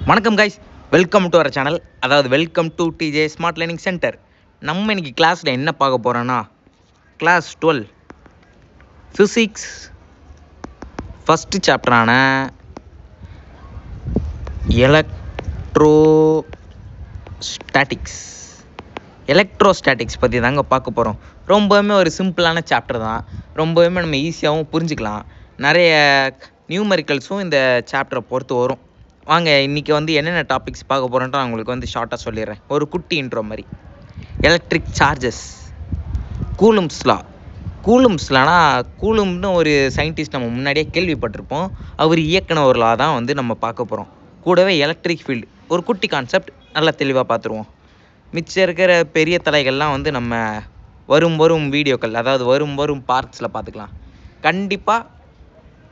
வணக்கம் guys, welcome to our channel. அதாவது welcome to DJ smart learning centre. நம்ம இன்னைக்கு கிளாஸில் என்ன பார்க்க போகிறோன்னா, கிளாஸ் 12 ஃபிசிக்ஸ் ஃபஸ்ட்டு சாப்டரான எலக்ட்ரோஸ்டாட்டிக்ஸ் பற்றி தாங்க பார்க்க போகிறோம். ரொம்பவுமே ஒரு சிம்பிளான சாப்டர் தான். ரொம்பவுமே நம்ம ஈஸியாகவும் புரிஞ்சுக்கலாம். நிறைய நியூமரிக்கல்ஸும் இந்த சாப்டரை பொறுத்து வரும். வாங்க இன்றைக்கி என்னென்ன டாபிக்ஸ் பார்க்க போகிறோன்ட்டு நான் உங்களுக்கு ஷார்ட்டாக சொல்லிடுறேன். ஒரு குட்டி இன்ட்ரோ மாதிரி. எலக்ட்ரிக் சார்ஜஸ், கூலும்ஸ்லானா கூலும்னு ஒரு சயின்டிஸ்ட் நம்ம முன்னாடியே கேள்விப்பட்டிருப்போம். அவர் இயக்குன ஒரு லா தான் நம்ம பார்க்க போகிறோம். கூடவே எலக்ட்ரிக் ஃபீல்டு ஒரு குட்டி கான்செப்ட் நல்லா தெளிவாக பார்த்துருவோம். மிச்சம் இருக்கிற பெரிய தலைகள்லாம் நம்ம வரும் வீடியோக்கள், அதாவது வரும் பார்ட்ஸில் பார்த்துக்கலாம். கண்டிப்பாக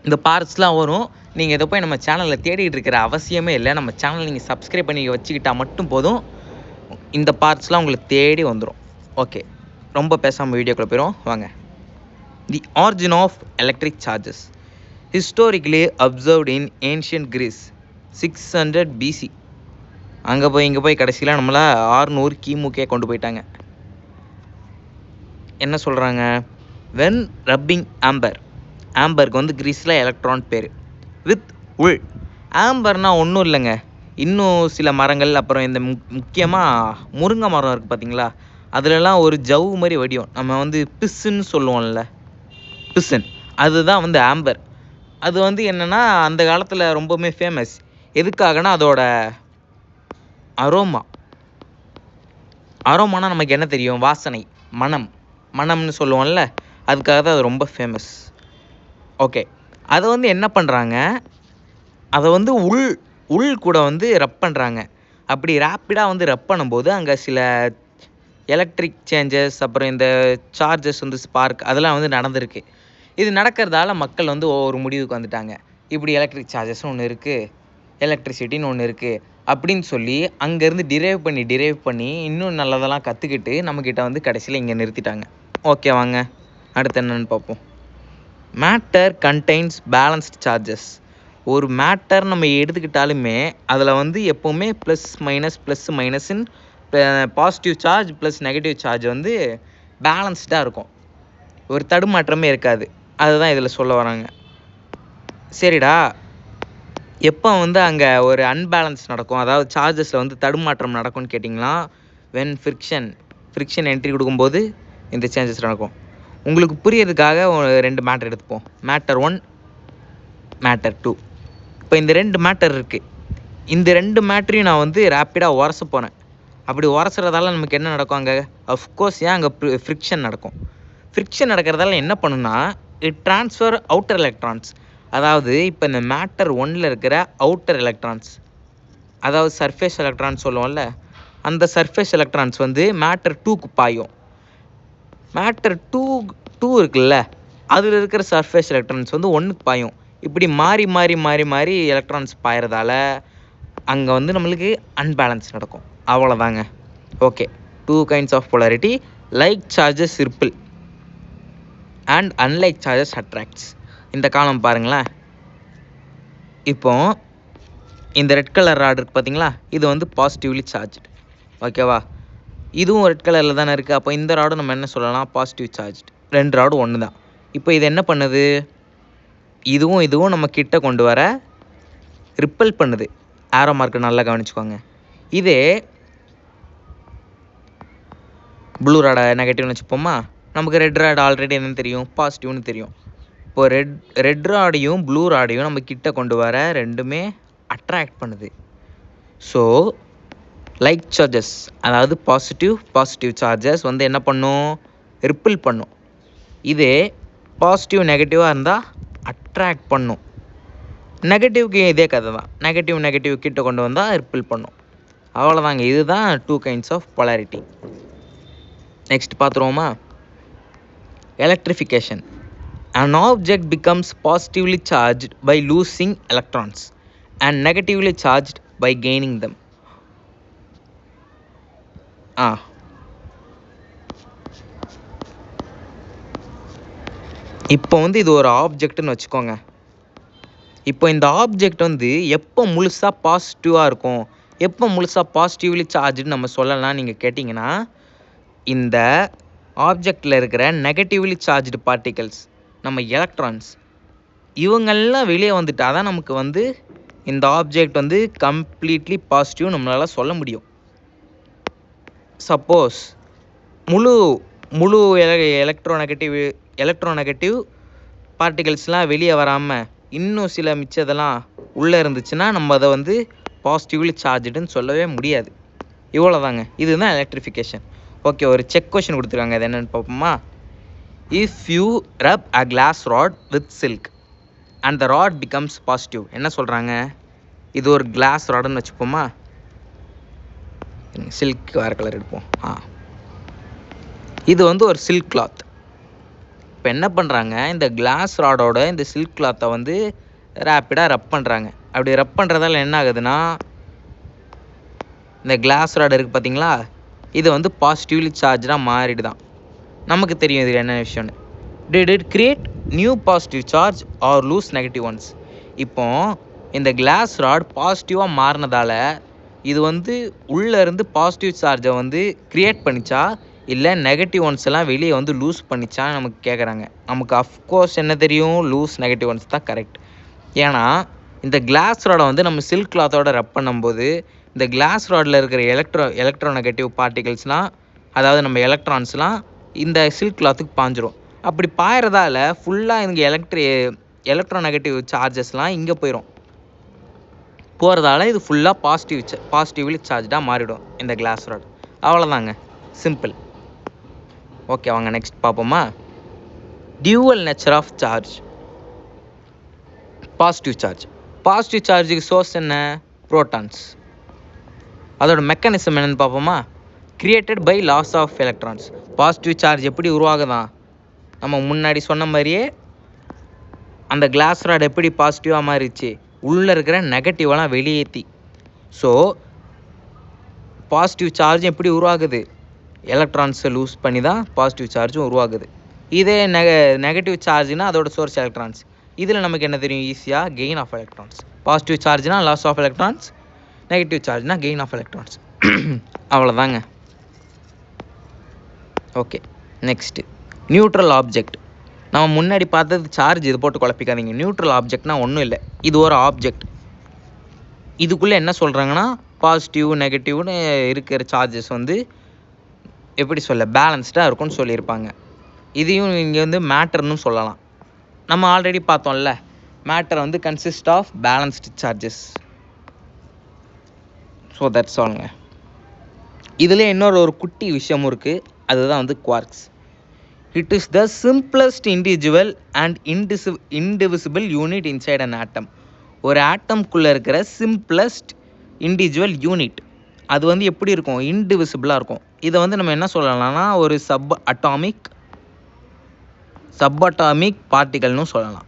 இந்த பார்ட்ஸ்லாம் வரும். நீங்கள் இதை போய் நம்ம சேனலில் தேடிட்டு இருக்கிற அவசியமே இல்லை. நம்ம சேனல் நீங்கள் சப்ஸ்கிரைப் பண்ணி வச்சுக்கிட்டால் மட்டும் போதும். இந்த பார்ட்ஸ்லாம் உங்களுக்கு தேடி வந்துடும். ஓகே, ரொம்ப பேசாமல் வீடியோக்குள்ளே போயிடும் வாங்க. The origin of electric charges historically observed in ancient Greece 600 BC. அங்கே இங்கே போய் கடைசியில் நம்மளை 600 கிமுக்கே கொண்டு போயிட்டாங்க. என்ன சொல்கிறாங்க? வென் ரப்பிங் ஆம்பருக்கு கிரீஸில் எலக்ட்ரான் பேர். வித் உள் ஆம்பர்னால் ஒன்றும் இல்லைங்க, இன்னும் சில மரங்கள், அப்புறம் இந்த முக்கியமாக முருங்கை மரம் இருக்குது பார்த்தீங்களா, அதிலலாம் ஒரு ஜவ்வு மாதிரி வடியும். நம்ம பிஸ்ஸுன்னு சொல்லுவோம்ல, பிஸ்ஸன், அதுதான் ஆம்பர். அது என்னென்னா அந்த காலத்தில் ரொம்பவுமே ஃபேமஸ். எதுக்காகனா அதோட அரோமானா நமக்கு என்ன தெரியும்? வாசனை, மனம்னு சொல்லுவோம்ல, அதுக்காக தான் அது ரொம்ப ஃபேமஸ். ஓகே, அதை என்ன பண்ணுறாங்க, அதை உள் கூட ரப் பண்ணுறாங்க. அப்படி ரேப்பிடாக ரப் பண்ணும்போது அங்கே சில எலக்ட்ரிக் சேஞ்சஸ், அப்புறம் இந்த சார்ஜஸ் ஸ்பார்க் அதெல்லாம் நடந்திருக்கு. இது நடக்கிறதால மக்கள் ஒவ்வொரு முடிவுக்கு வந்துட்டாங்க. இப்படி எலக்ட்ரிக் சார்ஜஸ்னு ஒன்று இருக்குது, எலக்ட்ரிசிட்டின்னு ஒன்று இருக்குது அப்படின்னு சொல்லி அங்கேருந்து டிரைவ் பண்ணி இன்னும் நல்லதெல்லாம் கற்றுக்கிட்டு நம்மக்கிட்ட கடைசியில் இங்கே நிறுத்திட்டாங்க. ஓகே, வாங்க அடுத்து என்னென்னு பார்ப்போம். Matter contains balanced charges. ஒரு மேட்டர் நம்ம எடுத்துக்கிட்டாலுமே அதில் எப்போவுமே ப்ளஸ் மைனஸ்ன்னு positive charge plus negative charge பேலன்ஸ்டாக இருக்கும். ஒரு தடுமாற்றமே இருக்காது. அதுதான் இதில் சொல்ல வராங்க. சரிடா, எப்போ அங்கே ஒரு அன்பேலன்ஸ் நடக்கும், அதாவது சார்ஜஸில் தடுமாற்றம் நடக்கும்னு கேட்டிங்களா? வென் ஃப்ரிக்ஷன் என்ட்ரி கொடுக்கும்போது இந்த சேஞ்சஸ் நடக்கும். உங்களுக்கு புரியறதுக்காக 2 மேட்டர் எடுத்துப்போம். Matter 1, matter 2. இப்போ இந்த 2 மேட்டர் இருக்குது. இந்த 2 மேட்டரையும் நான் ரேப்பிடாக உரச போகிறேன். அப்படி உரசுறதால நமக்கு என்ன நடக்கும்? அங்கே அஃப்கோர்ஸ் அங்கே ஃப்ரிக்ஷன் நடக்கும். ஃப்ரிக்ஷன் நடக்கிறதால என்ன பண்ணுன்னா, இட் ட்ரான்ஸ்ஃபர் அவுட்டர் எலக்ட்ரான்ஸ். அதாவது இப்போ இந்த மேட்டர் 1ல் இருக்கிற அவுட்டர் எலக்ட்ரான்ஸ், அதாவது சர்ஃபேஸ் எலக்ட்ரான்ஸ் சொல்லுவோம்ல, அந்த சர்ஃபேஸ் எலக்ட்ரான்ஸ் மேட்டர் 2க்கு பாயும். மேட்டர் 2 இருக்குல்ல, அதில் இருக்கிற சர்ஃபேஸ் எலக்ட்ரான்ஸ் 1க்கு பாயும். இப்படி மாறி எலக்ட்ரான்ஸ் பாயறதால அங்கே நம்மளுக்கு அன்பேலன்ஸ் நடக்கும். அவ்வளோதாங்க. Okay, 2 kinds of polarity. Like charges repel and unlike charges attracts. இந்த காலம் பாருங்களேன். இப்போ இந்த ரெட் கலர் ராட் இருக்குது பார்த்தீங்களா, இது பாசிட்டிவ்லி சார்ஜ்டு. ஓகேவா? இதுவும் ரெட் கலரில் தானே இருக்குது. அப்போ இந்த ராடும் நம்ம என்ன சொல்லலாம்? Positive charged. 2 ராடும் ஒன்று தான். இப்போ இது என்ன பண்ணுது? இதுவும் நம்ம கிட்ட கொண்டு வர ரிப்பல் பண்ணுது. ஆரோ மார்க்கு நல்லா கவனிச்சுக்கோங்க. இதே ப்ளூ ராடை நெகட்டிவ்னு வச்சுப்போமா? நமக்கு ரெட் ராட் ஆல்ரெடி என்னன்னு தெரியும்? பாசிட்டிவ்னு தெரியும். இப்போ ரெட் ராடையும் ப்ளூ ராடையும் நம்ம கிட்ட கொண்டு வர ரெண்டுமே அட்ராக்ட் பண்ணுது. ஸோ லைக் சார்ஜஸ், அதாவது பாசிட்டிவ் சார்ஜஸ் என்ன பண்ணும்? ரிப்பிள் பண்ணும். இதே பாசிட்டிவ் நெகட்டிவாக இருந்தால் அட்ராக்ட் பண்ணும். நெகட்டிவ்க்கு இதே கதை தான். நெகட்டிவ் கிட்ட கொண்டு வந்தால் ரிப்பிள் பண்ணும். அவ்வளோதாங்க. இதுதான் 2 kinds ஆஃப் polarity. நெக்ஸ்ட் பார்த்துருவோமா? Electrification. An object becomes positively charged by losing electrons and negatively charged by gaining them. இப்போ இது ஒரு ஆப்ஜெக்ட்னு வச்சுக்கோங்க. இப்போ இந்த ஆப்ஜெக்ட் வந்து எப்போ முழுசாக பாசிட்டிவாக இருக்கும், எப்போ முழுசாக பாசிட்டிவ்லி சார்ஜ்னு நம்ம சொல்லலாம் நீங்கள் கேட்டிங்கன்னா, இந்த ஆப்ஜெக்டில் இருக்கிற நெகட்டிவ்லி சார்ஜ்டு பார்ட்டிகல்ஸ் நம்ம எலக்ட்ரான்ஸ் இவங்கெல்லாம் வெளியே வந்துட்டால் தான் நமக்கு வந்து இந்த ஆப்ஜெக்ட் வந்து கம்ப்ளீட்லி பாசிட்டிவ் நம்மளால் சொல்ல முடியும். சப்போஸ் முழு முழு எலக்ட்ரோநெகட்டிவ் பார்ட்டிகல்ஸ்லாம் வெளியே வராமல் இன்னும் சில மிச்சதெல்லாம் உள்ளே இருந்துச்சுன்னா நம்ம அதை வந்து பாசிட்டிவ்லி சார்ஜுன்னு சொல்லவே முடியாது. இவ்வளோதாங்க, இதுதான் எலக்ட்ரிஃபிகேஷன். ஓகே, ஒரு செக் கொஷின் கொடுத்துருக்காங்க, அது என்னென்னு பார்ப்போமா? If you rub a glass rod with silk and the rod becomes positive. என்ன சொல்கிறாங்க? இது ஒரு கிளாஸ் ராடுன்னு வச்சுப்போமா? சில்க் வேறு கலர் எடுப்போம். இது வந்து ஒரு சில்க் கிளாத். இப்போ என்ன பண்ணுறாங்க, இந்த கிளாஸ் ராடோட இந்த சில்க் கிளாத்தை வந்து ரேப்பிடாக ரப் பண்ணுறாங்க. அப்படி ரப் பண்ணுறதால என்ன ஆகுதுன்னா, இந்த கிளாஸ் ராடு இருக்குது பார்த்தீங்களா, இது வந்து பாசிட்டிவ்லி சார்ஜாக மாறிடுதான். நமக்கு தெரியும் இது என்ன விஷயம்னு. Did it create new positive charge or lose negative ones? இப்போ இந்த கிளாஸ் ராட் பாசிட்டிவாக மாறினதால இது வந்து உள்ளேருந்து பாசிட்டிவ் சார்ஜை வந்து க்ரியேட் பண்ணிச்சா இல்லை நெகட்டிவ் ஒன்ஸ் எல்லாம் வெளியே வந்து லூஸ் பண்ணிச்சான்னு நமக்கு கேட்குறாங்க. நமக்கு அஃப்கோர்ஸ் என்ன தெரியும், லூஸ் நெகட்டிவ் ஒன்ஸ் தான் கரெக்ட். ஏன்னா இந்த கிளாஸ் ராடை வந்து நம்ம சில்க் கிளாத்தோட ரப் பண்ணும்போது இந்த கிளாஸ் ராடில் இருக்கிற எலக்ட்ரோநெகட்டிவ் பார்ட்டிகல்ஸ்லாம், அதாவது நம்ம எலக்ட்ரான்ஸ்லாம் இந்த சில்க் கிளாத்துக்கு பாஞ்சிரும். அப்படி பாயறதால ஃபுல்லாக இங்கே எலக்ட்ரோநெகட்டிவ் சார்ஜஸ்லாம் இங்கே போகிறதால இது ஃபுல்லாக பாசிட்டிவ்லி சார்ஜாக மாறிடும் இந்த கிளாஸ் ராட். அவ்வளோதாங்க, சிம்பிள். ஓகே, வாங்க நெக்ஸ்ட் பார்ப்போமா? Dual nature of charge. Positive சார்ஜுக்கு சோர்ஸ் என்ன? புரோட்டான்ஸ். அதோட மெக்கானிசம் என்னென்னு பார்ப்போமா? Created by loss of electrons. Positive charge எப்படி உருவாகுதான்? நம்ம முன்னாடி சொன்ன மாதிரியே அந்த கிளாஸ் ராட் எப்படி பாசிட்டிவாக மாறிடுச்சு, உள்ளே இருக்கிற நெகட்டிவெல்லாம் வெளியேற்றி. ஸோ பாசிட்டிவ் சார்ஜ் எப்படி உருவாகுது? எலக்ட்ரான்ஸை லூஸ் பண்ணி தான் பாசிட்டிவ் சார்ஜும் உருவாகுது. இதே நெகட்டிவ் சார்ஜ்னா அதோட சோர்ஸ் எலக்ட்ரான்ஸ். இதில் நமக்கு என்ன தெரியும்? ஈஸியாக கெயின் ஆஃப் எலக்ட்ரான்ஸ். பாசிட்டிவ் சார்ஜ்னா லாஸ் ஆஃப் எலக்ட்ரான்ஸ், நெகட்டிவ் சார்ஜ்னா கெயின் ஆஃப் எலக்ட்ரான்ஸ். அவ்வளோதாங்க. Okay, next neutral object. நம்ம முன்னாடி பார்த்தது சார்ஜ், இது போட்டு குழப்பிக்காதீங்க. நியூட்ரல் ஆப்ஜெக்ட்னா ஒன்றும் இல்லை, இது ஒரு ஆப்ஜெக்ட். இதுக்குள்ளே என்ன சொல்கிறாங்கன்னா, பாசிட்டிவ் நெகட்டிவ்னு இருக்கிற சார்ஜஸ் வந்து எப்படி சொல்ல, பேலன்ஸ்டாக இருக்கும்னு சொல்லியிருப்பாங்க. இதையும் இங்கே வந்து மேட்டர்னு சொல்லலாம். நம்ம ஆல்ரெடி பார்த்தோம்ல, மேட்டர் வந்து consist of balanced charges. So that's ஆல்ங்க. இதில் இன்னொரு குட்டி விஷயமும் இருக்குது, அதுதான் வந்து quarks. It is the simplest individual and indivisible unit inside an atom. ஒரு ஆட்டம்குள்ளே இருக்கிற சிம்பிளஸ்ட் இண்டிவிஜுவல் யூனிட் அது வந்து எப்படி இருக்கும்? இன்டிவிசிபிளாக இருக்கும். இதை வந்து நம்ம என்ன சொல்லலாம்னா ஒரு சப் அட்டாமிக் பார்ட்டிகல்னு சொல்லலாம்.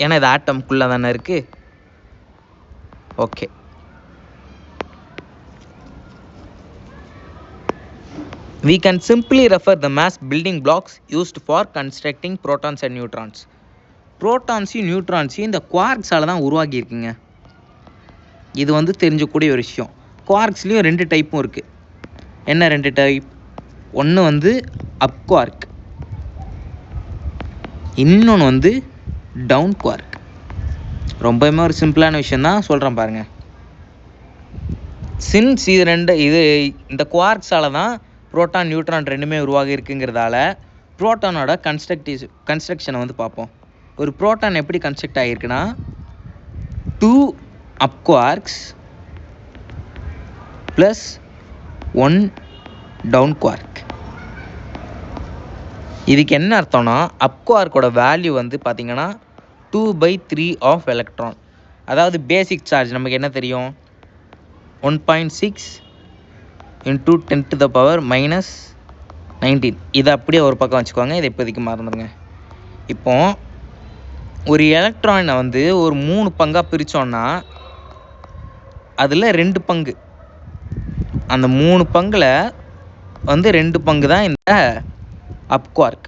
ஏன்னா இது ஆட்டம்குள்ளே தானே இருக்குது. Okay, we can simply refer the mass building blocks used for constructing protons and neutrons. ப்ரோட்டான்ஸையும் நியூட்ரான்ஸையும் இந்த குவார்க்ஸால் தான் உருவாக்கியிருக்குங்க. இது வந்து தெரிஞ்சக்கூடிய ஒரு விஷயம். குவார்க்ஸ்லேயும் 2 டைப்பும் இருக்குது. என்ன 2 டைப்? ஒன்று வந்து அப் குவார்க், இன்னொன்று வந்து டவுன் குவார்க். ரொம்பவுமே ஒரு சிம்பிளான விஷயம் தான் சொல்கிறேன் பாருங்கள். சின்ஸ் இது இந்த குவார்க்ஸால் தான் புரோட்டான் நியூட்ரான் ரெண்டுமே உருவாகி இருக்குங்கிறதால புரோட்டானோட கன்ஸ்ட்ரக்ஷனை வந்து பார்ப்போம். ஒரு புரோட்டான் எப்படி கன்ஸ்ட்ரக்ட் ஆகியிருக்குன்னா 2 அப் குவார்க்ஸ் ப்ளஸ் 1 டவுன் குவார்க். இதுக்கு என்ன அர்த்தம்னா, அப் குவார்க்கோட வேல்யூ வந்து பார்த்திங்கன்னா 2/3 ஆஃப் எலக்ட்ரான். அதாவது பேசிக் சார்ஜ் நமக்கு என்ன தெரியும்? 1.6 into 10⁻⁻19. இதை அப்படியே ஒரு பக்கம் வச்சுக்கோங்க, இதை இப்போதைக்கு மறந்துடுங்க. இப்போ ஒரு எலக்ட்ரானை வந்து ஒரு 3 பங்காக பிரித்தோன்னா அதில் 2 பங்கு, அந்த 3 பங்கில் வந்து 2 பங்கு தான் இந்த அப் குவார்க்.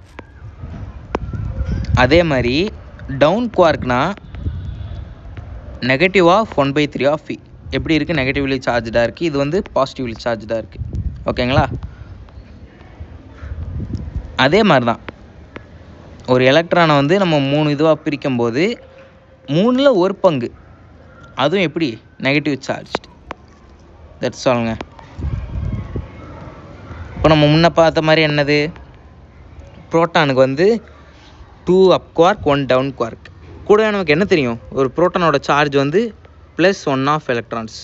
அதே மாதிரி டவுன் குவார்க்னா நெகட்டிவ் ஆஃப் 1/3 ஆஃப் இ எப்படி இருக்குது, நெகட்டிவ்லி சார்ஜாக இருக்குது, இது வந்து பாசிட்டிவ்லி சார்ஜாக இருக்குது. ஓகேங்களா? அதே மாதிரி தான் ஒரு எலக்ட்ரானை வந்து நம்ம 3 இதுவாக பிரிக்கும்போது 3ல் 1 பங்கு அதுவும் எப்படி நெகட்டிவ் சார்ஜ். தட்ஸ் ஆல்ங்க. இப்போ நம்ம முன்ன பார்த்த மாதிரி என்னது, புரோட்டானுக்கு வந்து 2 அப் குவார்க் 1 டவுன் குவார்க். கூட நமக்கு என்ன தெரியும், ஒரு புரோட்டானோட சார்ஜ் வந்து +1 ஆஃப் எலக்ட்ரான்ஸ்.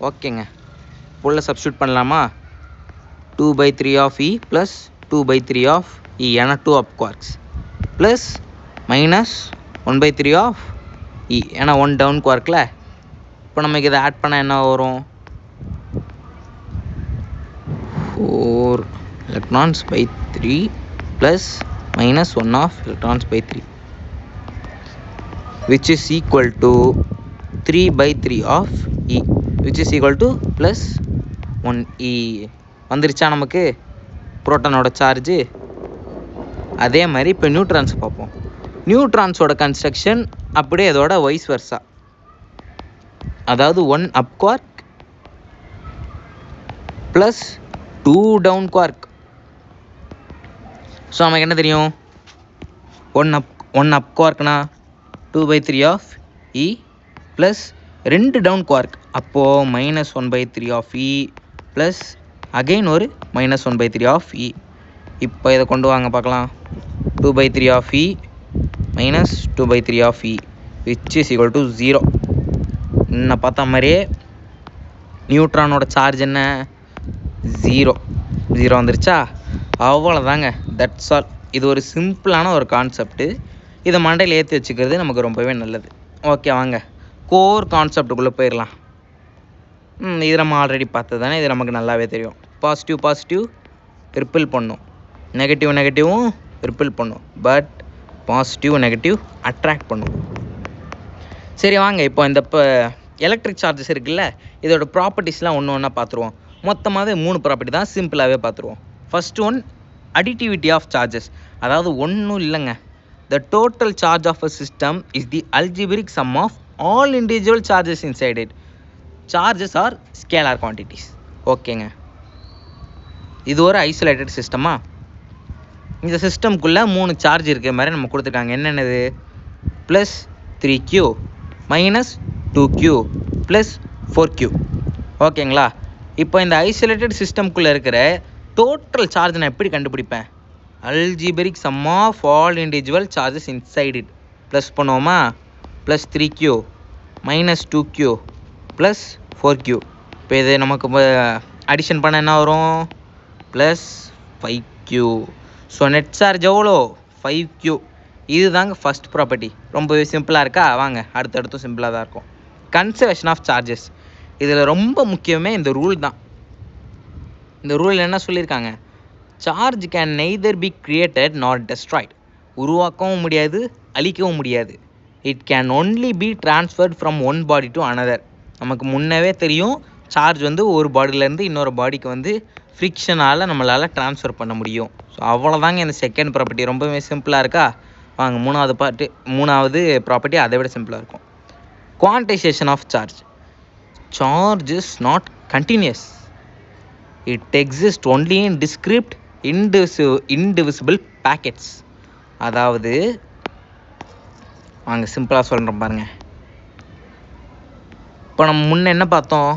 ஓகேங்க, உள்ள சப்ஸ்டியூட் பண்ணலாமா? 2/3 ஆஃப் இ ப்ளஸ் 2/3 ஆஃப் இ, ஏன்னா 2 அப் குவார்க்ஸ், ப்ளஸ் மைனஸ் 1/3 ஆஃப் இ, ஏன்னா 1 டவுன் குவார்க்கில். இப்போ நமக்கு இதை ஆட் பண்ணால் என்ன வரும், 4 electrons by 3 plus minus 1 of electrons by 3, which is equal to 3/3 of E, which is equal to plus 1 E. வந்துருச்சா நமக்கு புரோட்டானோட சார்ஜு? அதே மாதிரி இப்போ நியூட்ரான்ஸ் பார்ப்போம். நியூட்ரான்ஸோட கன்ஸ்ட்ரக்ஷன் அப்படியே இதோட வைஸ் வர்ஸா, அதாவது 1 up quark plus 2 down quark. So நமக்கு என்ன தெரியும், 1 அப் குவார்க்னா 2/3 of e plus 2 down quark, அப்போது -1/3 ஆஃப் இ ப்ளஸ் அகெயின் ஒரு -1/3 ஆஃப் இ. இப்போ இதை கொண்டு வாங்க பார்க்கலாம். 2/3 of e minus 2/3 of e which is equal to 0. இன்னும் பார்த்த மாதிரியே நியூட்ரானோட சார்ஜ் என்ன, 0 வந்துருச்சா? அவ்வளோதாங்க, தட்ஸ் ஆல். இது ஒரு சிம்பிளான ஒரு கான்செப்ட்டு. இதை மண்டையில் ஏற்றி வச்சுக்கிறது நமக்கு ரொம்பவே நல்லது. ஓகே, வாங்க கோர் கான்செப்டுக்குள்ளே போயிடலாம். இது நம்ம ஆல்ரெடி பார்த்தது தானே, இது நமக்கு நல்லாவே தெரியும். பாசிட்டிவ் ரிப்பிள் பண்ணும், நெகட்டிவும் ரிப்பிள் பண்ணும், பட் பாசிட்டிவ் நெகட்டிவ் அட்ராக்ட் பண்ணும். சரி வாங்க, இப்போ இந்த எலக்ட்ரிக் சார்ஜஸ் இருக்குல்ல, இதோட ப்ராப்பர்ட்டிஸ்லாம் ஒன்று ஒன்றா பார்த்துருவோம். மொத்தமாகவே 3 ப்ராப்பர்ட்டி தான், சிம்பிளாகவே பார்த்துருவோம். First one, additivity of charges. அதாவது ஒன்றும் இல்லைங்க, the total charge of a system is the algebraic sum of all individual charges inside it. Charges are scalar quantities. ஓகேங்க, இது ஒரு ஐசோலேட்டட் சிஸ்டமா? இந்த சிஸ்டம்குள்ளே 3 சார்ஜ் இருக்கிற மாதிரி நம்ம கொடுத்துருக்காங்க. என்னென்னது, +3Q -2Q +4Q. ஓகேங்களா? இப்போ இந்த ஐசோலேட்டட் சிஸ்டம்குள்ளே இருக்கிற டோட்டல் சார்ஜ் நான் எப்படி கண்டுபிடிப்பேன், algebraic sum of all individual charges inside it plus பண்ணுவோமா, +3Q -2Q +4Q. இப்போ இது நமக்கு அடிஷன் பண்ண என்ன வரும், +5Q. ஸோ நெட் சார்ஜ் எவ்வளோ, 5Q. இது தாங்க ஃபஸ்ட் ப்ராப்பர்ட்டி. ரொம்பவே சிம்பிளாக இருக்கா? வாங்க அடுத்தடுத்தும் சிம்பிளாக தான் இருக்கும். கன்சர்வேஷன் ஆஃப் சார்ஜஸ், இதில் ரொம்ப முக்கியமே இந்த ரூல் தான். இந்த ரூல் என்ன சொல்லியிருக்காங்க, charge can neither be created nor destroyed. உருவாக்கவும் முடியாது, அழிக்கவும் முடியாது. It can only be transferred from one body to another. நமக்கு முன்னவே தெரியும், சார்ஜ் வந்து ஒரு பாடியிலேருந்து இன்னொரு பாடிக்கு வந்து ஃப்ரிக்ஷனால் நம்மளால் ட்ரான்ஸ்ஃபர் பண்ண முடியும். ஸோ அவ்வளோதாங்க இந்த செகண்ட் ப்ராப்பர்ட்டி. ரொம்பவே சிம்பிளாக இருக்கா? வாங்க மூணாவது ப்ராப்பர்ட்டி அதை விட சிம்பிளாக இருக்கும். Quantisation of charge. Charge is not continuous, it exist only in discrete indivisible packets. அதாவது வாங்க சிம்பிளாக சொல்கிறேன் பாருங்க. இப்போ நம்ம முன்ன என்ன பார்த்தோம்,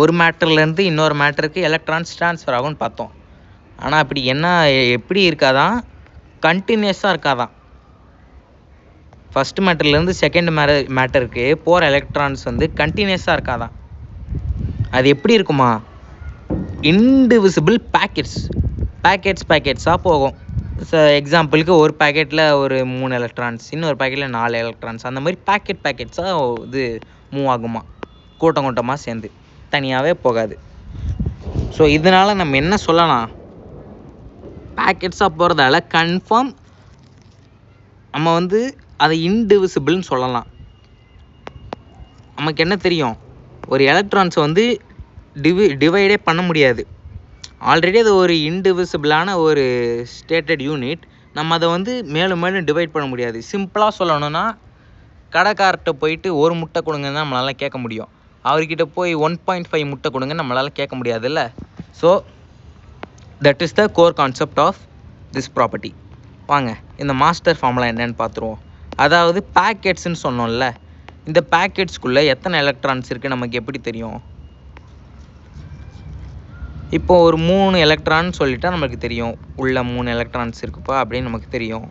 ஒரு மேட்டர்லேருந்து இன்னொரு மேட்டருக்கு எலக்ட்ரான்ஸ் ட்ரான்ஸ்ஃபர் ஆகும்னு பார்த்தோம். ஆனால் அப்படி எப்படி இருக்காதான், கண்டினியூஸாக இருக்காதான். ஃபஸ்ட் மேட்டர்லேருந்து செகண்ட் மேட்டருக்கு போகிற எலக்ட்ரான்ஸ் வந்து கண்டினியூஸாக இருக்காதான். அது எப்படி இருக்குமா, இன்டிவிசிபிள் பேக்கெட்ஸாக போகும். எக்ஸாம்பிளுக்கு ஒரு பேக்கெட்டில் ஒரு 3 எலக்ட்ரான்ஸ், இன்னொரு பேக்கெட்டில் 4 எலக்ட்ரான்ஸ், அந்த மாதிரி பேக்கெட்ஸாக இது மூவ் ஆகுமா, கூட்டமாக சேர்ந்து, தனியாகவே போகாது. ஸோ இதனால் நம்ம என்ன சொல்லலாம், பேக்கெட்ஸாக போகிறதால கன்ஃபார்ம் நம்ம வந்து அதை இன்டிவிசிபிள்னு சொல்லலாம். நமக்கு என்ன தெரியும், ஒரு எலக்ட்ரான்ஸை வந்து டிவைடே பண்ண முடியாது. ஆல்ரெடி அது ஒரு இன்டிவிசிபிளான ஒரு ஸ்டேட்டட் யூனிட். நம்ம அதை வந்து மேலும் டிவைட் பண்ண முடியாது. சிம்பிளாக சொல்லணும்னா கடைக்கார்ட்ட போயிட்டு ஒரு முட்டை கொடுங்கன்னு நம்மளால் கேட்க முடியும். அவர்கிட்ட போய் 1.5 முட்டை கொடுங்க நம்மளால் கேட்க முடியாதுல்ல. So that is the core concept of this property. வாங்க இந்த மாஸ்டர் ஃபார்முலா என்னன்னு பார்த்துருவோம். அதாவது பேக்கெட்ஸ்ன்னு சொன்னோம்ல, இந்த பேக்கெட்ஸ்குள்ளே எத்தனை எலக்ட்ரான்ஸ் இருக்குது நமக்கு எப்படி தெரியும்? இப்போ ஒரு 3 எலக்ட்ரான் சொல்லிட்டா நமக்கு தெரியும், உள்ள 3 எலக்ட்ரான்ஸ் இருக்குப்பா அப்படின்னு நமக்கு தெரியும்.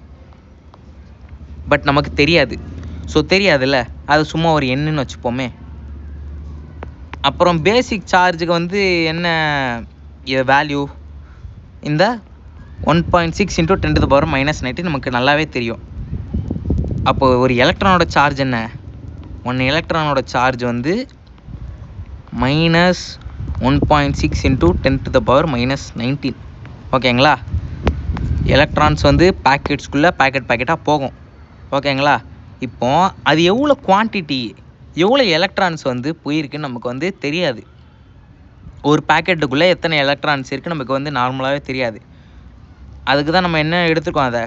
பட் நமக்கு தெரியாது. ஸோ தெரியாதுல்ல, அது சும்மா ஒரு எண்ணுன்னு வச்சுப்போமே. அப்புறம் பேசிக் சார்ஜுக்கு வந்து என்ன வேல்யூ? இந்த 1.6 × 10⁻⁻⁹ நமக்கு நல்லாவே தெரியும். அப்போது ஒரு எலக்ட்ரானோட சார்ஜ் என்ன? 1 எலக்ட்ரானோட சார்ஜ் வந்து -1.6 × 10⁻⁻⁹. ஓகேங்களா? எலக்ட்ரான்ஸ் வந்து பேக்கெட்ஸ்குள்ளே பேக்கெட்டாக போகும். ஓகேங்களா? இப்போ அது எவ்வளோ குவான்டிட்டி, எவ்வளோ எலக்ட்ரான்ஸ் வந்து போயிருக்குன்னு நமக்கு வந்து தெரியாது. ஒரு பேக்கெட்டுக்குள்ளே எத்தனை எலக்ட்ரான்ஸ் இருக்குது நமக்கு வந்து நார்மலாகவே தெரியாது. அதுக்கு தான் நம்ம என்ன எடுத்துருக்கோம், அதை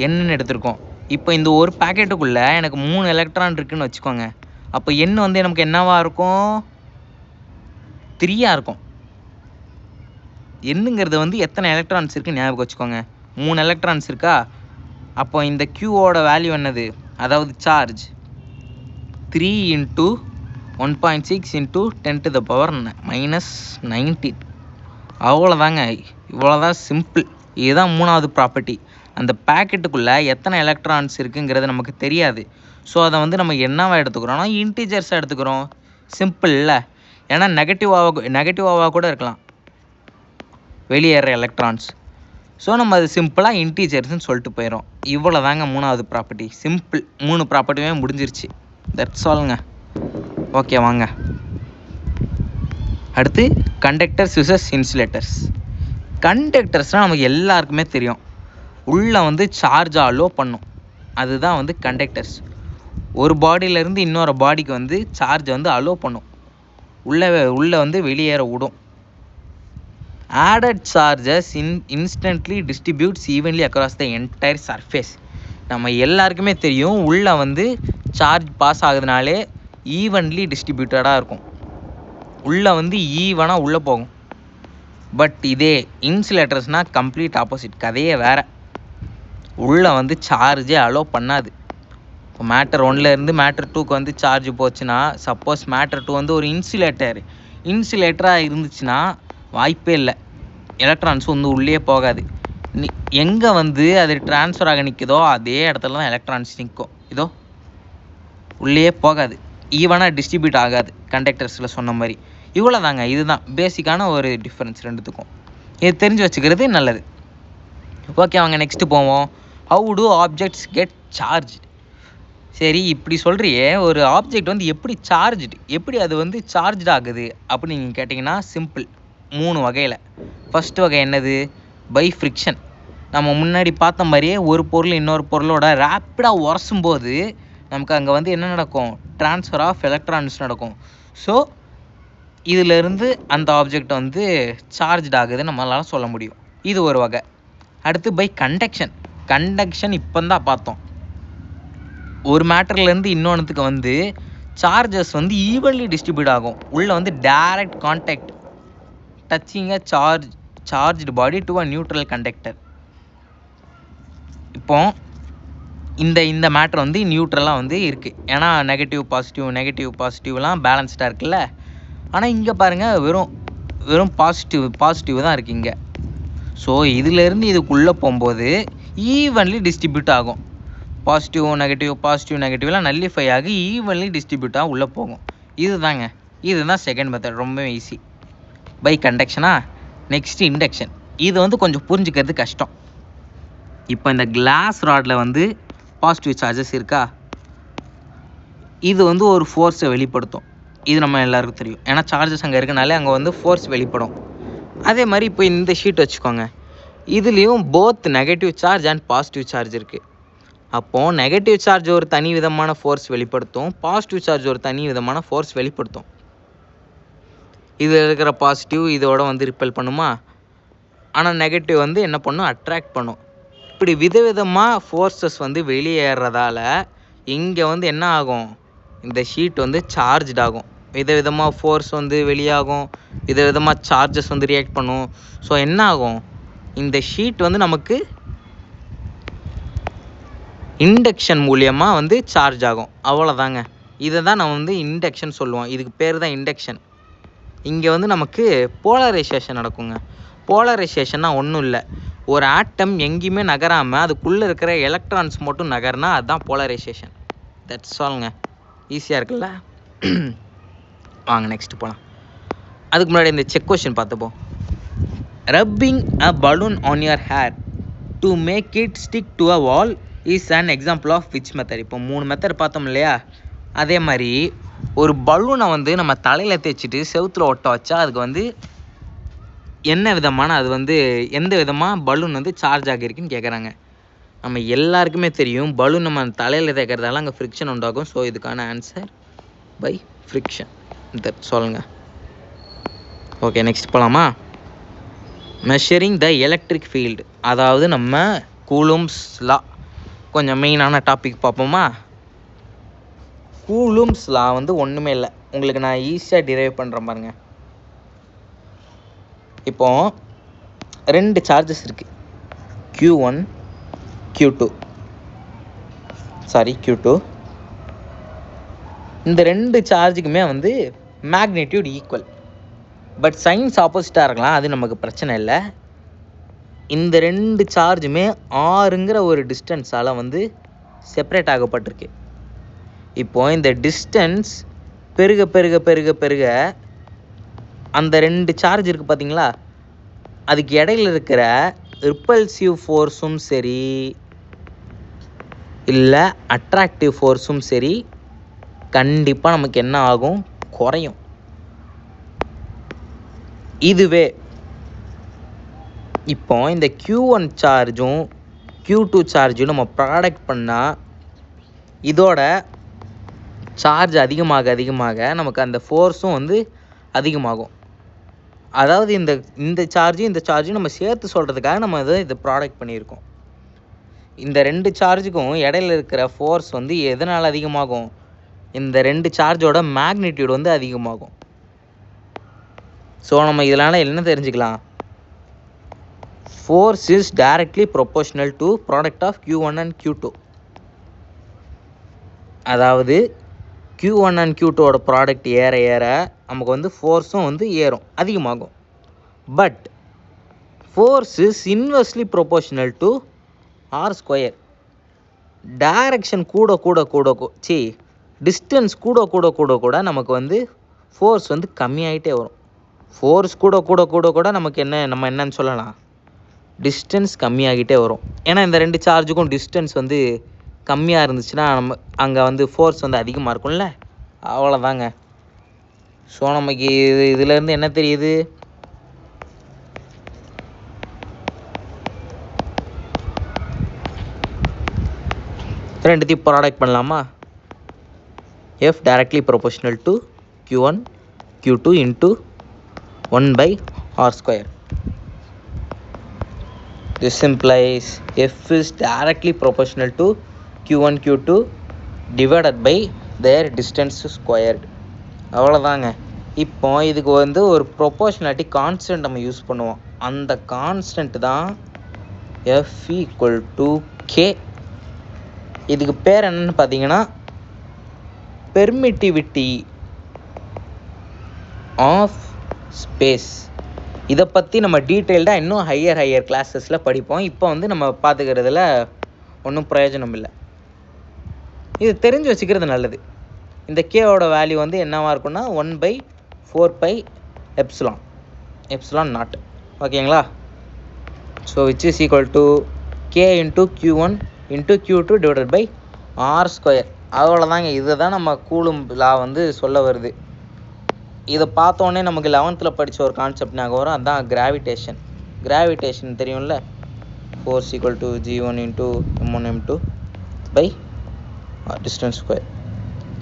எண்ணுன்னு எடுத்துருக்கோம். இப்போ இந்த ஒரு பேக்கெட்டுக்குள்ளே எனக்கு 3 எலக்ட்ரான் இருக்குதுன்னு வச்சுக்கோங்க. அப்போ எண் வந்து நமக்கு என்னவாக இருக்கும்? 3 இருக்கும். எண்ணுங்கிறது வந்து எத்தனை எலக்ட்ரான்ஸ் இருக்குன்னு ஞாபகம் வச்சுக்கோங்க. 3 எலக்ட்ரான்ஸ் இருக்கா? அப்போ இந்த Qவோட வேல்யூ என்னது? அதாவது சார்ஜ் 3 × 1.6 × 10⁻⁻⁹. அவ்வளோதாங்க. இவ்வளோதான் சிம்பிள். இதுதான் 3வது ப்ராப்பர்ட்டி. அந்த பேக்கெட்டுக்குள்ளே எத்தனை எலக்ட்ரான்ஸ் இருக்குங்கிறது நமக்கு தெரியாது. ஸோ அதை வந்து நம்ம என்னவா எடுத்துக்கிறோம்னா இன்டீஜர்ஸாக எடுத்துக்கிறோம். சிம்பிள்ல. ஏன்னா நெகட்டிவாக கூட இருக்கலாம் வெளியேற எலக்ட்ரான்ஸ். ஸோ நம்ம அது சிம்பிளாக இன்டீஜர்ஸ்ன்னு சொல்லிட்டு போயிடும். இவ்வளோ தாங்க 3வது ப்ராப்பர்ட்டி. சிம்பிள். 3 ப்ராப்பர்ட்டியுமே முடிஞ்சிருச்சு. தட்ஸ் ஆல்ங்க. ஓகே வாங்க அடுத்து கண்டக்டர்ஸ் விசஸ் இன்சுலேட்டர்ஸ். கண்டக்டர்ஸ்னால் நமக்கு எல்லாருக்குமே தெரியும், உள்ளே வந்து சார்ஜ் அலோ பண்ணும். அதுதான் வந்து கண்டக்டர்ஸ். ஒரு பாடியிலேருந்து இன்னொரு பாடிக்கு வந்து சார்ஜ் வந்து அலோ பண்ணும், உள்ளே வந்து வெளியேற விடும். added charges instantly distributes evenly across the entire surface. நம்ம எல்லாருக்குமே தெரியும், உள்ளே வந்து சார்ஜ் பாஸ் ஆகுதுனாலே ஈவன்லி டிஸ்ட்ரிபியூட்டடாக இருக்கும். உள்ளே வந்து ஈவனாக உள்ளே போகும். பட் இதே இன்சுலேட்டர்ஸ்னால் கம்ப்ளீட் ஆப்போசிட். கதையே வேறு. உள்ளே வந்து சார்ஜே அலோ பண்ணாது. இப்போ மேட்டர் 1லேருந்து மேட்டர் 2க்கு வந்து சார்ஜ் போச்சுன்னா, சப்போஸ் மேட்டர் 2 வந்து ஒரு இன்சுலேட்டராக இருந்துச்சுன்னா வாய்ப்பே இல்லை, எலக்ட்ரான்ஸ் வந்து உள்ளே போகாது. எங்கே வந்து அது ட்ரான்ஸ்ஃபர் ஆக நிற்குதோ அதே இடத்துல தான் எலக்ட்ரான்ஸ் நிற்கும். இதோ உள்ளே போகாது, ஈவனாக டிஸ்ட்ரிபியூட் ஆகாது. கண்டக்டர்ஸில் சொன்ன மாதிரி இவ்வளோ தாங்க. இதுதான் பேசிக்கான ஒரு டிஃப்ரென்ஸ் ரெண்டுத்துக்கும். இது தெரிஞ்சு வச்சுக்கிறது நல்லது. ஓகே வாங்க நெக்ஸ்ட்டு போவோம். How to objects get charge? சரி, இப்படி சொல்கிறியே, ஒரு ஆப்ஜெக்ட் வந்து எப்படி அது வந்து சார்ஜ் ஆகுது அப்படின்னு நீங்கள் கேட்டிங்கன்னா சிம்பிள். 3 வகையில். ஃபஸ்ட்டு வகை என்னது? By friction. நம்ம முன்னாடி பார்த்த மாதிரியே ஒரு பொருள் இன்னொரு பொருளோட ரேப்பிடாக உரசும்போது நமக்கு அங்கே வந்து என்ன நடக்கும்? ட்ரான்ஸ்ஃபர் ஆஃப் எலக்ட்ரான்ஸ் நடக்கும். ஸோ இதிலேருந்து அந்த ஆப்ஜெக்ட் வந்து சார்ஜ் ஆகுதுன்னு நம்மளால் சொல்ல முடியும். இது ஒரு வகை. அடுத்து பை கண்டக்ஷன் இப்போ தான் பார்த்தோம். ஒரு மேட்டர்லேருந்து இன்னொன்றுத்துக்கு வந்து சார்ஜஸ் வந்து ஈவன்லி டிஸ்ட்ரிபியூட் ஆகும். உள்ளே வந்து direct contact touching a charged body to a neutral conductor. இப்போ இந்த மேட்டர் வந்து நியூட்ரலாக வந்து இருக்குது. ஏன்னா நெகட்டிவ் பாசிட்டிவ்லாம் பேலன்ஸ்டாக இருக்குல்ல. ஆனால் இங்கே பாருங்கள், வெறும் பாசிட்டிவ் தான் இருக்குது இங்கே. ஸோ இதிலேருந்து இதுக்குள்ளே போகும்போது ஈவன்லி டிஸ்ட்ரிபியூட் ஆகும். பாசிட்டிவ் நெகட்டிவ்லாம் நல்லிஃபை ஆகி ஈவன்லி டிஸ்ட்ரிபியூட்டாக உள்ளே போகும். இதுதான் செகண்ட் மெத்தட். ரொம்ப ஈஸி. பை கண்டக்ஷனா. Next induction. இது வந்து கொஞ்சம் புரிஞ்சுக்கிறது கஷ்டம். இப்போ இந்த கிளாஸ் ராடில் வந்து பாசிட்டிவ் சார்ஜஸ் இருக்கா, இது வந்து ஒரு ஃபோர்ஸை வெளிப்படுத்தும். இது நம்ம எல்லாருக்கும் தெரியும். ஏன்னா சார்ஜஸ் அங்கே இருக்கனாலே அங்கே வந்து ஃபோர்ஸ் வெளிப்படும். அதே மாதிரி இப்போ இந்த ஷீட் வச்சுக்கோங்க. இதுலேயும் both negative charge and positive charge இருக்குது. அப்போது நெகட்டிவ் சார்ஜ் ஒரு தனி விதமான ஃபோர்ஸ் வெளிப்படுத்தும், பாசிட்டிவ் சார்ஜ் ஒரு தனி விதமான ஃபோர்ஸ் வெளிப்படுத்தும். இதில் இருக்கிற பாசிட்டிவ் இதோட வந்து ரிப்பெல் பண்ணுமா, ஆனால் நெகட்டிவ் வந்து என்ன பண்ணும்? அட்ராக்ட் பண்ணும். இப்படி விதவிதமாக ஃபோர்ஸஸ் வந்து வெளியேறதால இங்கே வந்து என்ன ஆகும், இந்த ஷீட் வந்து சார்ஜ்ட் ஆகும், விதவிதமாக ஃபோர்ஸ் வந்து வெளியாகும், விதவிதமாக சார்ஜஸ் வந்து ரியாக்ட் பண்ணும். ஸோ என்ன ஆகும், இந்த ஷீட் வந்து நமக்கு இண்டக்ஷன் மூலியமாக வந்து சார்ஜ் ஆகும். அவ்வளோதாங்க. இதை தான் நம்ம வந்து இண்டக்ஷன் சொல்லுவோம். இதுக்கு பேர் தான் இண்டக்ஷன். இங்கே வந்து நமக்கு போலரைசேஷன் நடக்குங்க. போலரைசேஷன்னா ஒன்றும் இல்லை, ஒரு ஆட்டம் எங்கேயுமே நகராமல் அதுக்குள்ளே இருக்கிற எலக்ட்ரான்ஸ் மட்டும் நகர்னா அதுதான் போலரைசேஷன். தட்ஸ் ஆல்ங்க. ஈஸியாக இருக்குல்ல. வாங்க நெக்ஸ்ட் போகலாம். அதுக்கு முன்னாடி இந்த செக் கொஸ்டின் பார்த்துப்போம். Rubbing a balloon on your hair to make it stick to a wall is an example of which method. இப்போ 3 மெத்தட் பார்த்தோம் இல்லையா, அதே மாதிரி ஒரு பலூனை வந்து நம்ம தலையில் தேய்ச்சிட்டு செவுத்தில் ஒட்ட வச்சா அதுக்கு வந்து என்ன விதமான, அது வந்து எந்த விதமாக பலூன் வந்து சார்ஜ் ஆகியிருக்குன்னு கேட்குறாங்க. நம்ம எல்லாருக்குமே தெரியும், பலூன் நம்ம தலையில் தேய்க்கிறதால அங்கே ஃப்ரிக்ஷன் உண்டாகும். ஸோ இதுக்கான ஆன்சர் பை ஃப்ரிக்ஷன். சொல்லுங்க. ஓகே, நெக்ஸ்ட் போகலாமா. மெஷரிங் த எலக்ட்ரிக் ஃபீல்டு, அதாவது நம்ம கூலும்ஸ் லா. கொஞ்சம் மெயினான டாபிக் பார்ப்போமா. கூலும்ஸ் லா வந்து ஒன்றுமே இல்லை, உங்களுக்கு நான் ஈஸியாக டிரைவ் பண்ணுறேன் பாருங்க. இப்போ 2 சார்ஜஸ் இருக்குது, Q1 Q2. இந்த 2 சார்ஜுக்குமே வந்து மேக்னிடியூட் ஈக்குவல், பட் சைன்ஸ் ஆப்போசிட்டாக இருக்கலாம், அது நமக்கு பிரச்சனை இல்லை. இந்த 2 சார்ஜுமே ஆறுங்கிற ஒரு டிஸ்டன்ஸால் வந்து செப்பரேட் ஆகப்பட்டிருக்கு. இப்போது இந்த டிஸ்டன்ஸ் பெருக பெருக பெருக பெருக அந்த 2 சார்ஜ் இருக்குது பார்த்தீங்களா, அதுக்கு இடையில இருக்கிற ரிப்பல்சிவ் ஃபோர்ஸும் சரி இல்லை அட்ராக்டிவ் ஃபோர்ஸும் சரி கண்டிப்பாக நமக்கு என்ன ஆகும், குறையும். இதுவே இப்போ இந்த Q1 சார்ஜும் Q2 சார்ஜும் நம்ம ப்ராடக்ட் பண்ணால் இதோட சார்ஜ் அதிகமாக அதிகமாக நமக்கு அந்த ஃபோர்ஸும் வந்து அதிகமாகும். அதாவது இந்த சார்ஜும் இந்த சார்ஜும் நம்ம சேர்த்து சொல்கிறதுக்காக நம்ம இதை ப்ராடக்ட் பண்ணியிருக்கோம். இந்த 2 சார்ஜுக்கும் இடையில இருக்கிற ஃபோர்ஸ் வந்து எதனால் அதிகமாகும், இந்த 2 சார்ஜோட மேக்னிடியூட் வந்து அதிகமாகும். ஸோ நம்ம இதனால் என்ன தெரிஞ்சுக்கலாம், force is directly proportional to product of Q1 and Q2. அதாவது Q1 அண்ட் Q2ஓட ப்ராடக்ட் ஏற ஏற நமக்கு வந்து ஃபோர்ஸும் வந்து ஏறும், அதிகமாகும். But force is inversely proportional to R². Direction கூட கூட கூட டிஸ்டன்ஸ் கூட கூட கூட கூட நமக்கு வந்து ஃபோர்ஸ் வந்து கம்மியாகிட்டே வரும். ஃபோர்ஸ் கூட கூட கூட கூட நமக்கு நம்ம என்னன்னு சொல்லலாம், டிஸ்டன்ஸ் கம்மியாகிட்டே வரும். ஏன்னா இந்த 2 சார்ஜுக்கும் டிஸ்டன்ஸ் வந்து கம்மியாக இருந்துச்சுன்னா நம்ம அங்கே வந்து ஃபோர்ஸ் வந்து அதிகமாக இருக்கும்ல, அவ்வளோதாங்க. ஸோ நமக்கு இதுலேருந்து என்ன தெரியுது, ரெண்டுத்தையும் ப்ராடக்ட் பண்ணலாமா. F directly proportional to Q1 Q2 into 1/R². This implies F is directly proportional to Q1 Q2 divided by their distance squared. அவ்வளோதாங்க. இப்போ இதுக்கு வந்து ஒரு ப்ரொபோர்ஷனாலிட்டி கான்ஸ்டன்ட் நம்ம யூஸ் பண்ணுவோம். அந்த கான்ஸ்டன்ட் தான் F equal to K. இதுக்கு பேர் என்னன்னு பார்த்தீங்கன்னா பெர்மிட்டிவிட்டி ஆஃப் ஸ்பேஸ். இதை பற்றி நம்ம டீட்டெயில்டாக இன்னும் ஹையர் கிளாஸஸில் படிப்போம். இப்போ வந்து நம்ம பார்த்துக்கிறதுல ஒன்றும் பிரயோஜனம் இல்லை, இது தெரிஞ்சு வச்சுக்கிறது நல்லது. இந்த கேவோட வேல்யூ வந்து என்னவாக இருக்குன்னா 1/4πε0. ஓகேங்களா. So which is equal to K into Q1 into Q2 divided by R². அவ்வளோதாங்க. இதை தான் நம்ம கூலும் லா வந்து சொல்ல வருது. இதை பார்த்தோன்னே நமக்கு 11th படித்த ஒரு கான்செப்ட் நாங்கள் வரும், அதுதான் கிராவிடேஷன். கிராவிடேஷன் தெரியும்ல, force equal to G1 into M1 M2 by distance square.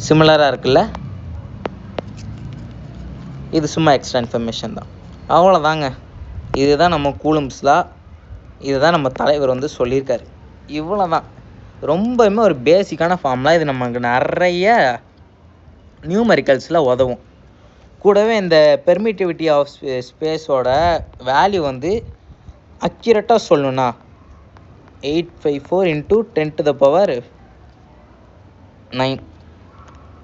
சிமிலராக இருக்குல்ல, இது சும்மா எக்ஸ்ட்ரா இன்ஃபர்மேஷன் தான். அவ்வளோதாங்க. இதுதான் நம்ம கூலும்ஸ் லா, இதுதான் நம்ம தலைவர் வந்து சொல்லியிருக்காரு. இவ்வளோ தான். ரொம்பவுமே ஒரு பேசிக்கான ஃபார்முலா. இது நமக்கு நிறைய நியூமரிக்கல்ஸில் உதவும். கூடவே இந்த பெர்மிட்டிவிட்டி ஆஃப் ஸ்பேஸோட வேல்யூ வந்து அக்யூரேட்டாக சொல்லணும்னா 854 × 10⁹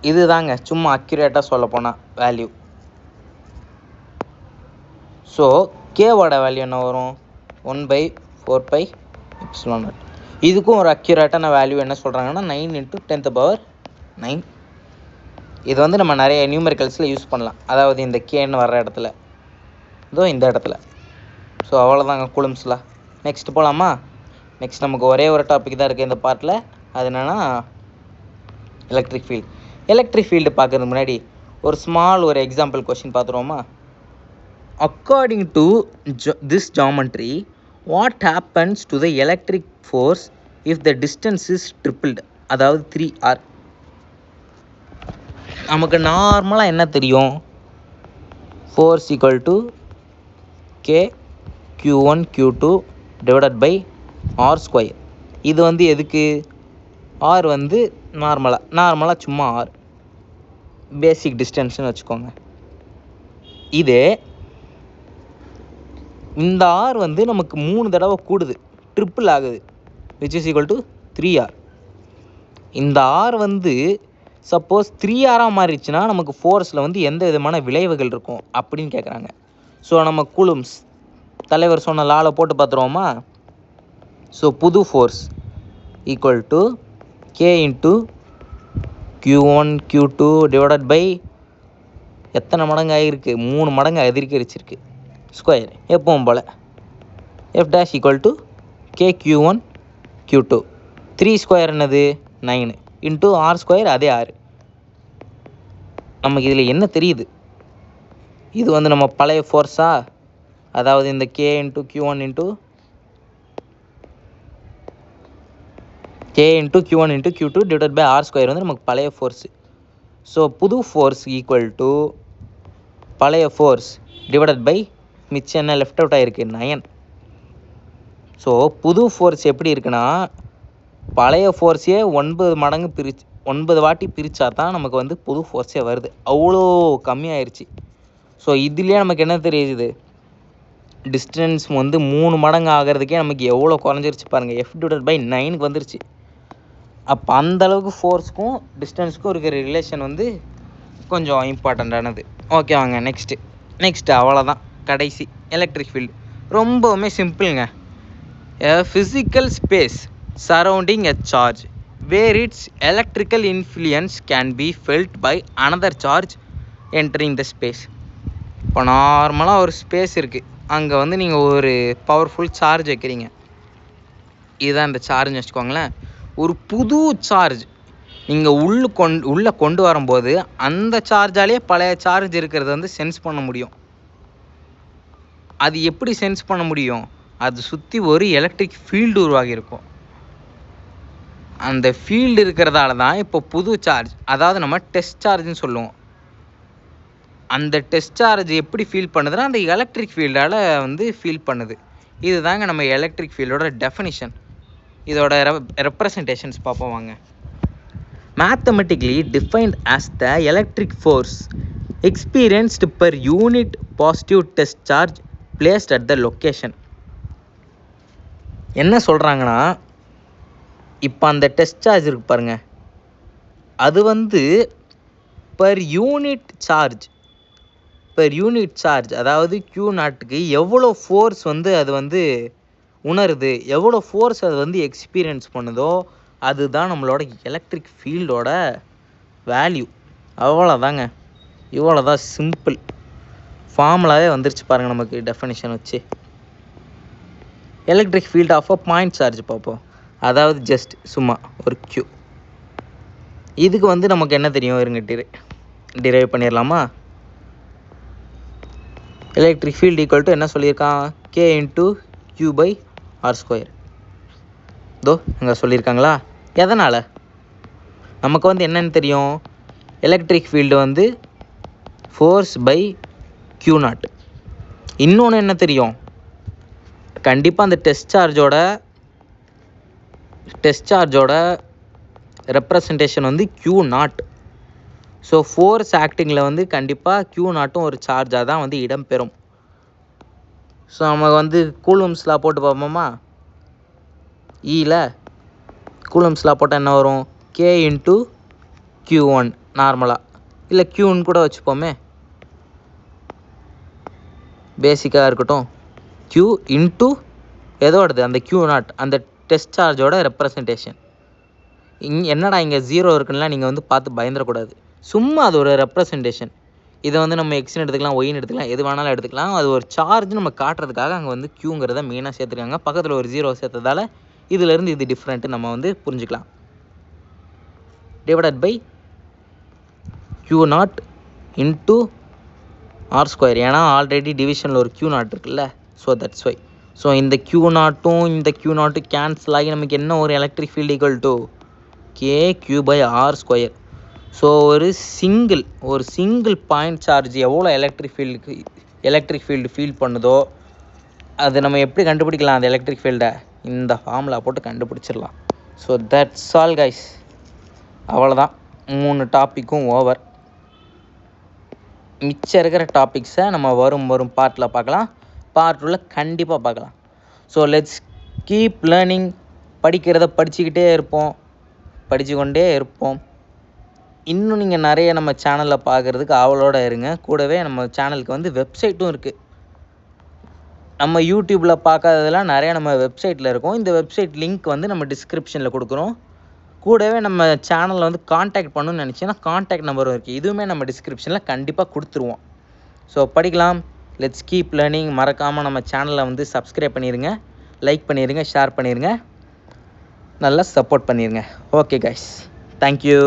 இது தாங்க சும்மா அக்யூரேட்டாக சொல்ல போனால் வேல்யூ. ஸோ கேவோட வேல்யூ என்ன வரும்? 1/4πε0. இதுக்கும் ஒரு அக்யூரேட்டான வேல்யூ என்ன சொல்கிறாங்கன்னா 9 × 10⁹. இது வந்து நம்ம நிறைய நியூமரிக்கல்ஸில் யூஸ் பண்ணலாம். அதாவது இந்த கேன்னு வர்ற இடத்துல, இதோ இந்த இடத்துல. ஸோ அவ்வளோதாங்க கூலம்ஸில். நெக்ஸ்ட் போகலாமா? நெக்ஸ்ட் நமக்கு ஒரே ஒரு டாபிக் தான் இருக்குது இந்த பார்ட்டில். அது என்னென்னா எலக்ட்ரிக் ஃபீல்டு. எலக்ட்ரிக் ஃபீல்டு பார்க்கறதுக்கு முன்னாடி ஒரு எக்ஸாம்பிள் கொஸ்டின் பார்த்துருவோமா? According to this geometry what happens to the electric force if the distance is tripled, அதாவது 3r. நமக்கு நார்மலாக என்ன தெரியும்? Force equal to K Q1 Q2 /r². இது வந்து எதுக்கு? R வந்து நார்மலாக சும்மா R, பேசிக் டிஸ்டன்ஸ்னு வச்சுக்கோங்க. இதே இந்த R வந்து நமக்கு 3 தடவை கூடுது, ட்ரிப்பிள் ஆகுது, which is equal to 3r. இந்த R வந்து சப்போஸ் 3r மாறிடுச்சுன்னா நமக்கு ஃபோர்ஸில் வந்து எந்த விதமான விளைவுகள் இருக்கும் அப்படின்னு கேட்குறாங்க. ஸோ நம்ம கூலம்ஸ் தலைவர் சொன்ன லாவில் போட்டு பார்த்துருவோமா? ஸோ புது force equal to K × Q1 Q2 எத்தனை மடங்கு ஆகிருக்கு? 3 மடங்கு அதிகரிச்சிருக்கு, ஸ்கொயர் எப்பவும் போல். F' equal to K Q1 Q2. 3 square என்னது? 9 × r², அதே 6. நமக்கு இதில் என்ன தெரியுது? இது வந்து நம்ம பழைய ஃபோர்ஸா? அதாவது இந்த K × Q1 × Q2 /r² வந்து நமக்கு பழைய ஃபோர்ஸு. ஸோ புது ஃபோர்ஸ் ஈக்குவல் டு பழைய ஃபோர்ஸ் மிச்சம் என்ன லெஃப்ட் அவுட் ஆகிருக்கு? 9. ஸோ புது ஃபோர்ஸ் எப்படி இருக்குன்னா, பழைய ஃபோர்ஸே 9 வாட்டி பிரித்தா தான் நமக்கு வந்து புது ஃபோர்ஸே வருது. அவ்வளோ கம்மியாயிருச்சு. ஸோ இதுலேயே நமக்கு என்ன தெரியுது? டிஸ்டன்ஸ் வந்து 3 மடங்கு ஆகிறதுக்கே நமக்கு எவ்வளோ குறைஞ்சிருச்சு பாருங்கள். F/9 வந்துருச்சு. அப்போ அந்தளவுக்கு ஃபோர்ஸுக்கும் டிஸ்டன்ஸுக்கும் இருக்கிற ரிலேஷன் வந்து கொஞ்சம் இம்பார்ட்டண்ட்டானது. ஓகே வாங்க நெக்ஸ்ட்டு அவ்வளோதான். கடைசி எலக்ட்ரிக் ஃபீல்டு ரொம்பவுமே சிம்பிளுங்க. Physical space surrounding a charge where its electrical influence can be felt by another charge entering the space. இப்போ நார்மலாக ஒரு ஸ்பேஸ் இருக்குது, அங்கே வந்து நீங்கள் ஒரு பவர்ஃபுல் சார்ஜ் வைக்கிறீங்க. இதுதான் இந்த சார்ஜ்னு வச்சுக்கோங்களேன். ஒரு புது சார்ஜ் நீங்கள் உள்ளே கொண்டு வரும்போது அந்த சார்ஜாலே பழைய சார்ஜ் இருக்கிறத வந்து சென்ஸ் பண்ண முடியும். அது எப்படி சென்ஸ் பண்ண முடியும்? அது சுற்றி ஒரு எலக்ட்ரிக் ஃபீல்டு உருவாகியிருக்கும். அந்த ஃபீல்டு இருக்கிறதால தான் இப்போ புது சார்ஜ், அதாவது நம்ம டெஸ்ட் சார்ஜ்னு சொல்லுவோம். அந்த டெஸ்ட் சார்ஜ் எப்படி ஃபீல் பண்ணுதுன்னா அந்த எலக்ட்ரிக் ஃபீல்டால் வந்து ஃபீல் பண்ணுது. இது தாங்க நம்ம எலக்ட்ரிக் ஃபீல்டோட டெஃபினிஷன். இதோட ரெப்ரசன்டேஷன்ஸ் பார்ப்போம் வாங்க. Mathematically defined as the electric force experienced per unit positive test charge placed at the location. என்ன சொல்கிறாங்கன்னா, இப்போ அந்த டெஸ்ட் சார்ஜ் இருக்குது பாருங்கள், அது வந்து பெர் யூனிட் சார்ஜ் அதாவது Q0க்கு எவ்வளோ ஃபோர்ஸ் வந்து அது வந்து உணருது, எவ்வளோ ஃபோர்ஸ் அது வந்து எக்ஸ்பீரியன்ஸ் பண்ணுதோ அதுதான் நம்மளோட எலக்ட்ரிக் ஃபீல்டோட வேல்யூ. அவ்வளோதாங்க, இவ்வளோதான் சிம்பிள். ஃபார்முலாவே வந்துருச்சு பாருங்கள் நமக்கு டெஃபினிஷன் வச்சு. Electric field of a point charge பார்ப்போம். அதாவது ஜஸ்ட் சும்மா ஒரு Q. இதுக்கு வந்து நமக்கு என்ன தெரியும்? இருங்க டிரைவ் பண்ணிடலாமா? எலக்ட்ரிக் ஃபீல்டு ஈக்குவல் டு என்ன சொல்லியிருக்கான்? K × Q/r². இதோ இங்கே சொல்லியிருக்காங்களா? எதனால்? நமக்கு வந்து என்னென்னு தெரியும்? எலக்ட்ரிக் ஃபீல்டு வந்து ஃபோர்ஸ் பை Q0. இன்னொன்று என்ன தெரியும்? கண்டிப்பாக அந்த டெஸ்ட் சார்ஜோட டெஸ்ட் சார்ஜோட ரெப்ரசன்டேஷன் வந்து Q0. ஸோ ஃபோர்ஸ் ஆக்டிங்கில் வந்து கண்டிப்பாக Q0ம் ஒரு சார்ஜாக தான் வந்து இடம்பெறும். ஸோ நம்ம வந்து கூலம்ஸ்லா போட்டு பார்ப்போமா? ஈல கூலம்ஸ்லா போட்டால் என்ன வரும்? K இன்ட்டு Q1 நார்மலாக, இல்லை Qன்னு கூட வச்சுப்போமே, பேசிக்காக இருக்கட்டும். Q இன்ட்டு எதோடது? அந்த Q0, அந்த டெஸ்ட் சார்ஜோட ரெப்ரசன்டேஷன். என்னடா இங்கே 0 இருக்குன்னா நீங்கள் வந்து பார்த்து பயந்துடக்கூடாது. சும்மா அது ஒரு ரெப்ரசன்டேஷன். இதை வந்து நம்ம எக்ஸ்ன்னு எடுத்துக்கலாம், ஒய்ன்னு எடுத்துக்கலாம், எது வேணாலும் எடுத்துக்கலாம். அது ஒரு சார்ஜ் நம்ம காட்டுறதுக்காக அங்கே வந்து Qங்கிறத மெயினாக சேர்த்துருக்காங்க. பக்கத்தில் ஒரு 0 சேர்த்ததால் இதிலேருந்து இது டிஃப்ரெண்ட்டு நம்ம வந்து புரிஞ்சுக்கலாம். Divided by Q0 into R². ஏன்னா ஆல்ரெடி டிவிஷனில் ஒரு Q0 இருக்குல்ல. So that's why. ஸோ இந்த Q0ம் இந்த Q0 கேன்சல் ஆகி நமக்கு என்ன ஒரு electric field equal to KQ/R². So ஒரு சிங்கிள் பாயிண்ட் சார்ஜ் எவ்வளோ எலக்ட்ரிக் ஃபீல்டு ஃபீல் பண்ணுதோ அது நம்ம எப்படி கண்டுபிடிக்கலாம்? அந்த எலக்ட்ரிக் ஃபீல்டை இந்த ஃபார்முலா போட்டு கண்டுபிடிச்சிடலாம். So that's all guys. அவ்வளோதான், 3 டாப்பிக்கும் ஓவர். மிச்சம் இருக்கிற டாபிக்ஸை நம்ம வரும் பார்ட்டில் பார்க்கலாம். பார்ட் 2ல் கண்டிப்பாக பார்க்கலாம். So let's keep learning. படிக்கிறத படிச்சுக்கிட்டே இருப்போம், படித்து கொண்டே இருப்போம். இன்னும் நீங்கள் நிறைய நம்ம சேனலில் பார்க்குறதுக்கு ஆவலோடு இருங்க. கூடவே நம்ம சேனலுக்கு வந்து வெப்சைட்டும் இருக்குது. நம்ம யூடியூப்பில் பார்க்காததெல்லாம் நிறையா நம்ம வெப்சைட்டில் இருக்கும். இந்த வெப்சைட் லிங்க் வந்து நம்ம டிஸ்கிரிப்ஷனில் கொடுக்குறோம். கூடவே நம்ம சேனலில் வந்து காண்டாக்ட் பண்ணணும்னு நினச்சிங்கன்னா காண்டாக்ட் நம்பரும் இருக்குது. இதுவுமே நம்ம டிஸ்கிரிப்ஷனில் கண்டிப்பாக கொடுத்துருவோம். ஸோ படிக்கலாம். Let's keep learning. மறக்காமல் நம்ம சேனலை வந்து சப்ஸ்கிரைப் பண்ணிடுங்க, லைக் பண்ணிடுங்க, ஷேர் பண்ணிடுங்க, நல்லா சப்போர்ட் பண்ணிடுங்க. Okay guys, thank you.